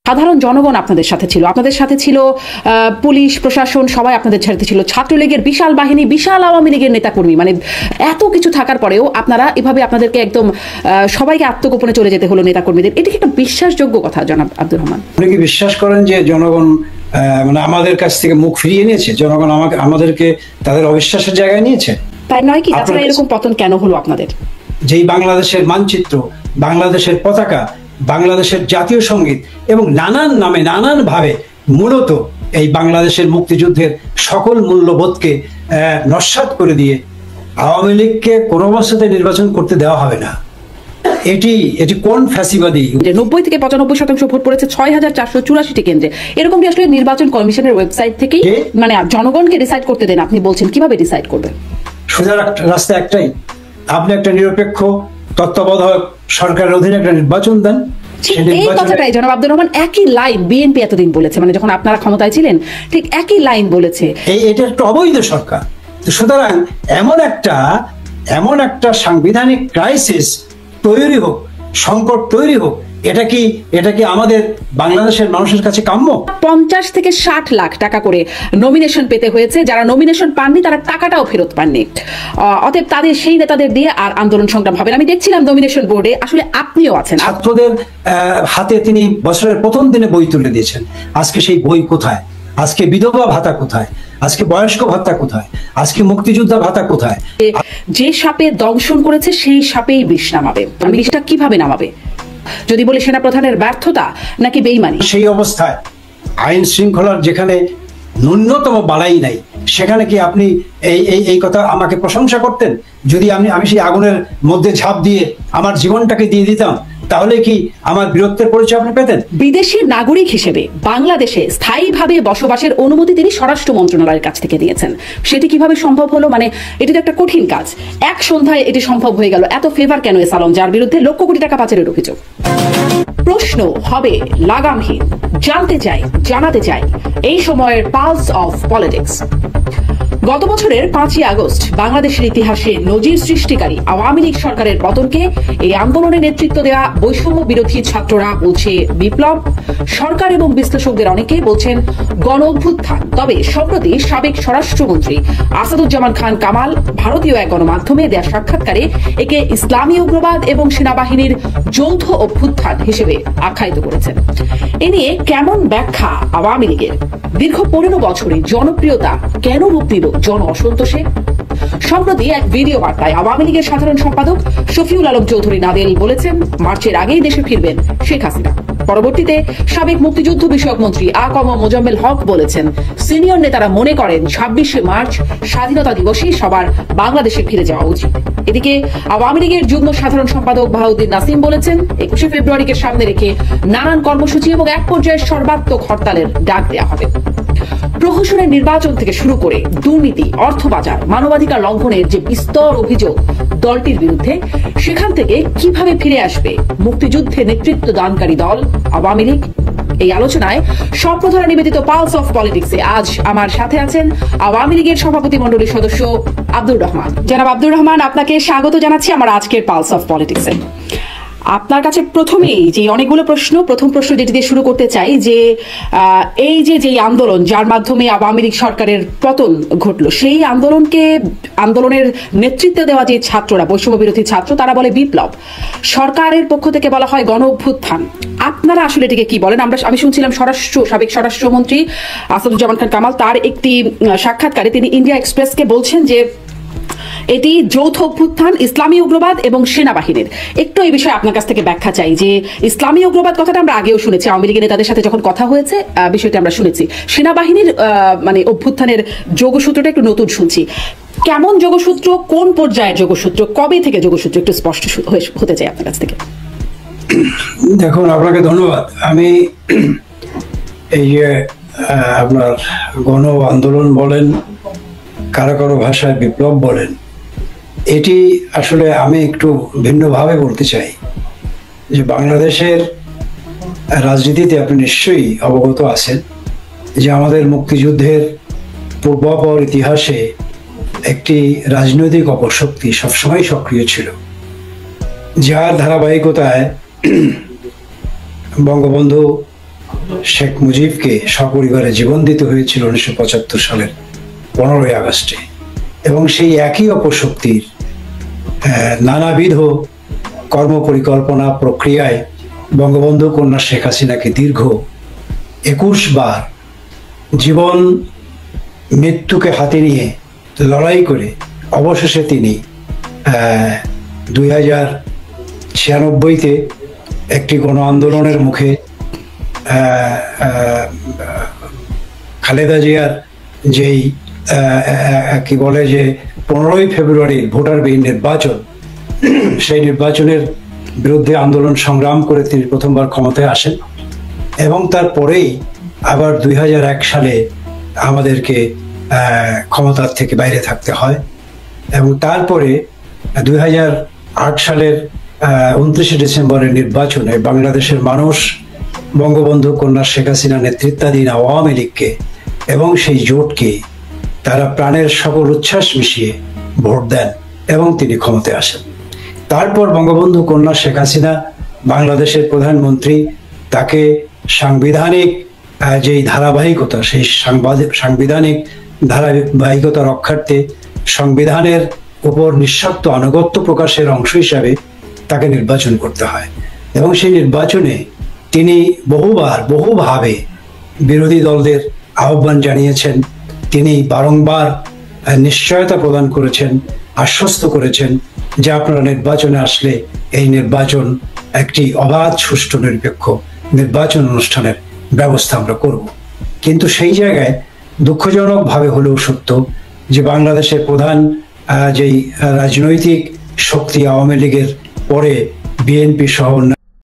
সাধারণ জনগণ আপনাদের সাথে ছিল পুলিশ প্রশাসন সবাই আপনাদের সাথে ছিল, ছাত্রলীগের বিশাল বাহিনী, বিশাল আওয়ামী লীগের নেতাকর্মী, মানে এত কিছু থাকার পরেও আপনারা এভাবে আপনাদেরকে একদম সবাইকে আত্মগোপনে চলে যেতে হলো নেতাকর্মীদের। এটা কি একটা বিশ্বাসযোগ্য কথা জনাব আব্দুর রহমান? আপনি কি বিশ্বাস করেন যে জনগণ মানে আমাদের কাছ থেকে মুখ ফিরিয়ে নিয়েছে? জনগণ আমাদেরকে তাদের অবিশ্বাসের জায়গায় নিয়েছে? তাই নয় কি? তাছাড়া এরকম পতন কেন হলো আপনাদের? যেই বাংলাদেশের মানচিত্র, বাংলাদেশের পতাকা, বাংলাদেশের জাতীয় সঙ্গীত এবং নানান নামে নানান ভাবে মূলত এই বাংলাদেশের মুক্তিযুদ্ধের সকল মূল্যবোধকে নস্যাৎ করে দিয়ে আওয়ামী লীগকে কোনো অবস্থাতে নির্বাচন করতে দেওয়া হবে না। এটি কোন ফ্যাসিবাদী? 90 থেকে 95% ভোট পড়েছে 6484টি কেন্দ্রে। এরকম কি আসলে নির্বাচন কমিশনের ওয়েবসাইট থেকেই মানে জনগণকে ডিসাইড করতে দেন? আপনি বলছেন কিভাবে ডিসাইড করবে? সোজা রাস্তা একটাই, আপনি একটা নিরপেক্ষ তত্ত্বাবধায়ক সরকারের অধীনে একটা নির্বাচন দেন। এই কথাটাই জনাব আব্দুর রহমান একই লাইন বিএনপি এতদিন বলেছে, মানে যখন আপনারা ক্ষমতায় ছিলেন ঠিক একই লাইন বলেছে। এটা একটা অবৈধ সরকার। সুতরাং এমন একটা সাংবিধানিক ক্রাইসিস তৈরি হোক, সংকট তৈরি হোক, এটা কি আমাদের বাংলাদেশের মানুষের কাছে কাম্য? 50 থেকে 60 লাখ টাকা করে নমিনেশন পেতে হয়েছে, যারা নমিনেশন পাননি তারা টাকাটাও ফেরত পাননি। অতএব তাদের সেই নেতাদের দিয়ে আর আন্দোলন সংগ্রাম হবে না। আমি দেখছিলাম নমিনেশন বোর্ডে, আসলে আপনিও আছেন। ছাত্রদের হাতে তিনি বছরের প্রথম দিনে বই তুলে দিয়েছেন। আজকে সেই বই কোথায়? আজকে বিধবা ভাতা কোথায়? আজকে বয়স্ক ভাতা কোথায়? আজকে মুক্তিযোদ্ধা ভাতা কোথায়? যে সাপে দংশন করেছে সেই সাপেই বিষ নামাবে। বিষটা কিভাবে নামাবে? যদি বলি সেনাপ্রধানের ব্যর্থতা নাকি বেইমানি? সেই অবস্থায় আইন শৃঙ্খলার যেখানে ন্যূনতম বাড়াই নাই, সেখানে কি আপনি এই কথা আমাকে প্রশংসা করতেন? যদি আমি সেই আগুনের মধ্যে ঝাঁপ দিয়ে আমার জীবনটাকে দিয়ে দিতাম, তাহলে কি আমার বীরত্বের পরিচয় আপনি পেতেন? বিদেশি নাগরিক হিসেবে বাংলাদেশে স্থায়ীভাবে বসবাসের অনুমতি তিনি স্বরাষ্ট্র মন্ত্রণালয়ের কাছ থেকে নিয়েছেন। সেটি কিভাবে সম্ভব হলো? মানে এটি তো একটা কঠিন কাজ। এক সন্ধ্যায় এটি সম্ভব হয়ে গেল। এত ফেভার কেন এস আলম, যার বিরুদ্ধে লক্ষ কোটি টাকা পাচারের অভিযোগ? প্রশ্ন হবে লাগামহীন। জানাতে চাই এই সময়ের পালস অফ পলিটিক্স। গত বছরের 5ই আগস্ট বাংলাদেশের ইতিহাসে নজির সৃষ্টিকারী আওয়ামী লীগ সরকারের পতনকে এই আন্দোলনে নেতৃত্ব দেওয়া বৈষম্য বিরোধী ছাত্ররা বলছে বিপ্লব, সরকার এবং বিশ্লেষকদের অনেকে বলছেন গণ অভ্যুত্থান। তবে সম্প্রতি সাবেক স্বরাষ্ট্রমন্ত্রী আসাদুজ্জামান খান কামাল ভারতীয় এক গণমাধ্যমে দেয়া সাক্ষাৎকারে একে ইসলামী উগ্রবাদ এবং সেনাবাহিনীর যৌথ অভ্যুত্থান হিসেবে আখ্যায়িত করেছেন। এ নিয়ে কেমন ব্যাখ্যা আওয়ামী লীগের? দীর্ঘ 15 বছরে জনপ্রিয়তা কেন রূপ নিল জন অসন্তোষে? সম্প্রতি এক ভিডিও বার্তায় আওয়ামী লীগের সাধারণ সম্পাদক শফিউল আলম চৌধুরী নাদেল বলেছেন মার্চের আগেই দেশে ফিরবেন শেখ হাসিনা। পরবর্তীতে সাবেক মুক্তিযুদ্ধ বিষয়ক মন্ত্রী আ.ক.ম মোজাম্মেল হক বলেছেন সিনিয়র নেতারা মনে করেন 26শে মার্চ স্বাধীনতা দিবসে সবার বাংলাদেশে ফিরে যাওয়া উচিত। এদিকে আওয়ামী লীগের যুগ্ম সাধারণ সম্পাদক বাহাউদ্দিন নাসিম বলেছেন 21শে ফেব্রুয়ারিকে সামনে রেখে নানান কর্মসূচি এবং এক পর্যায়ে সর্বাত্মক হরতালের ডাক দেওয়া হবে। প্রহসনের নির্বাচন থেকে শুরু করে দুর্নীতি, অর্থপাচার, মানবাধিকার লঙ্ঘনের যে বিস্তর অভিযোগ দলটির বিরুদ্ধে, সেখান থেকে কিভাবে ফিরে আসবে মুক্তিযুদ্ধে নেতৃত্ব দানকারী দল আওয়ামী লীগ? এই আলোচনায় সম্প্রধারা নিবেদিত পালস অফ পলিটিক্সে আজ আমার সাথে আছেন আওয়ামী লীগের সভাপতি মণ্ডলীর সদস্য আব্দুর রহমান। জনাব আব্দুর রহমান, আপনাকে স্বাগত জানাচ্ছি আমার আজকের পালস অফ পলিটিক্সে। আপনার কাছে প্রথমেই যে অনেকগুলো প্রথম প্রশ্ন যেটি দিয়ে শুরু করতে চাই যে এই যে আন্দোলন যার মাধ্যমে আওয়ামী লীগ সরকারের পতন ঘটলো, সেই আন্দোলনের নেতৃত্ব দেওয়া যে ছাত্ররা, বৈষম্য বিরোধী ছাত্র, তারা বলে বিপ্লব, সরকারের পক্ষ থেকে বলা হয় গণ অভ্যুত্থান। আপনারা আসলে এটিকে কি বলেন? আমি শুনছিলাম সাবেক স্বরাষ্ট্রমন্ত্রী আসাদুজ্জামান খান কামাল তার একটি সাক্ষাৎকারে তিনি ইন্ডিয়া এক্সপ্রেসকে বলছেন যে এটি যৌথ অভ্যুত্থান, ইসলামী উগ্রবাদ এবং সেনাবাহিনীর। একটু এই বিষয়ে আপনার কাছ থেকে ব্যাখ্যা চাই যে ইসলামী উগ্রবাদ কথাটা আমরা আগেও শুনেছি, আওয়ামী লীগের নেতাদের সাথে যখন কথা হয়েছে বিষয়টি আমরা শুনেছি। সেনাবাহিনীর মানে অভ্যুত্থানের যোগসূত্রটা একটু নতুন শুনছি। কেমন যোগসূত্র, কোন পর্যায়ের যোগসূত্র, কবে থেকে যোগসূত্র একটু স্পষ্ট হতে চাই আপনার কাছ থেকে। দেখুন, আপনাকে ধন্যবাদ। আমি এই যে আপনার গণ আন্দোলন বলেন, কারো কারো ভাষায় বিপ্লব বলেন, এটি আসলে আমি একটু ভিন্নভাবে বলতে চাই যে বাংলাদেশের রাজনীতিতে আপনি নিশ্চয়ই অবগত আছেন যে আমাদের মুক্তিযুদ্ধের পূর্বাপর ইতিহাসে একটি রাজনৈতিক অপশক্তি সবসময় সক্রিয় ছিল, যার ধারাবাহিকতায় বঙ্গবন্ধু শেখ মুজিবকে সপরিবারে জীবন দিতে হয়েছিল 1975 সালের 15ই আগস্টে। এবং সেই একই অপশক্তির নানাবিধ কর্মপরিকল্পনা প্রক্রিয়ায় বঙ্গবন্ধু কন্যা শেখ হাসিনাকে দীর্ঘ 21 বার জীবন মৃত্যুকে হাতে নিয়ে লড়াই করে অবশেষে তিনি 2096-তে একটি গণ আন্দোলনের মুখে খালেদা জিয়ার যেই কি বলে যে 15ই ফেব্রুয়ারির ভোটারবিহীন নির্বাচন, সেই নির্বাচনের বিরুদ্ধে আন্দোলন সংগ্রাম করে তিনি প্রথমবার ক্ষমতায় আসেন। এবং তারপরেই আবার 2001 সালে আমাদেরকে ক্ষমতার থেকে বাইরে থাকতে হয়। এবং তারপরে 2008 সালের 29 ডিসেম্বরের নির্বাচনে বাংলাদেশের মানুষ বঙ্গবন্ধু কন্যা শেখ হাসিনা নেতৃত্বাধীন আওয়ামী লীগকে এবং সেই জোটকে তারা প্রাণের সকল উচ্ছ্বাস মিশিয়ে ভোট দেন এবং তিনি ক্ষমতায় আসেন। তারপর বঙ্গবন্ধু কন্যা শেখ হাসিনা বাংলাদেশের প্রধানমন্ত্রী, তাকে সাংবিধানিক যেই ধারাবাহিকতা, সেই সাংবিধানিক ধারাবাহিকতা রক্ষার্থে সংবিধানের উপর নিঃশর্ত আনুগত্য প্রকাশের অংশ হিসাবে তাকে নির্বাচন করতে হয়। এবং সেই নির্বাচনে তিনি বহুভাবে বিরোধী দলদের আহ্বান জানিয়েছেন। তিনি বারংবার নিশ্চয়তা প্রদান করেছেন, আশ্বস্ত করেছেন যে আপনারা নির্বাচনে আসলে এই নির্বাচন একটি অবাধ, সুষ্ঠু, নিরপেক্ষ নির্বাচন অনুষ্ঠানের ব্যবস্থা আমরা করব। কিন্তু সেই জায়গায় দুঃখজনকভাবে হলেও সত্য যে বাংলাদেশের প্রধান যেই রাজনৈতিক শক্তি আওয়ামী লীগের পরে বিএনপি সহ